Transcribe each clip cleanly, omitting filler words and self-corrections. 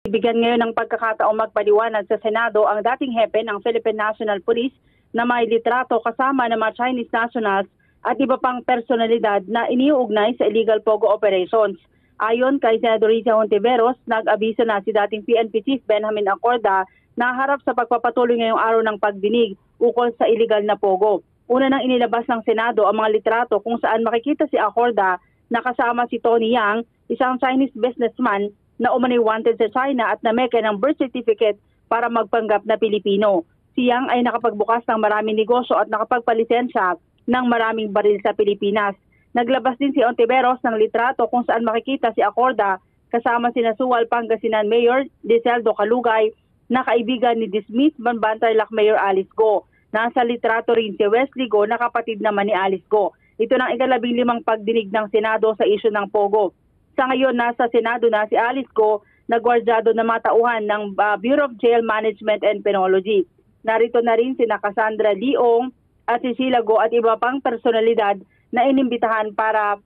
Bigyan ngayon ng pagkakataong magpaliwanag sa Senado ang dating hepe ng Philippine National Police na may litrato kasama ng mga Chinese nationals at iba pang personalidad na iniuugnay sa illegal pogo operations. Ayon kay Senador Risa Hontiveros, nag-abiso na si dating PNP Chief Benjamin Acorda na harap sa pagpapatuloy ngayong araw ng pagdinig ukol sa illegal na pogo. Una nang inilabas ng Senado ang mga litrato kung saan makikita si Acorda na kasama si Tony Yang, isang Chinese businessman na umano'y wanted sa China at nameke ng birth certificate para magpanggap na Pilipino. Si Yang ay nakapagbukas ng maraming negosyo at nakapagpalisensya ng maraming baril sa Pilipinas. Naglabas din si Hontiveros ng litrato kung saan makikita si Acorda kasama sina Sual Pangasinan Mayor Diseldo Calugay na kaibigan ni dismissed Banbantarlac Mayor Alice Go. Nasa litrato rin si Wesley Go na kapatid naman ni Alice Go. Ito ng 15 pagdinig ng Senado sa isyu ng Pogo. Sa ngayon, nasa Senado na si Alice Go na gwardyado na matauhan ng Bureau of Jail Management and Penology. Narito na rin sina Cassandra Leong at si Sheila Go at iba pang personalidad na inimbitahan para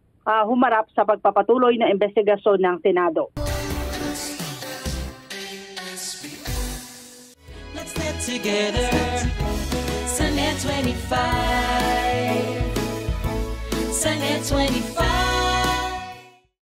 humarap sa pagpapatuloy ng investigasyon ng Senado. Let's get together, Sunday 25, Sunday 25.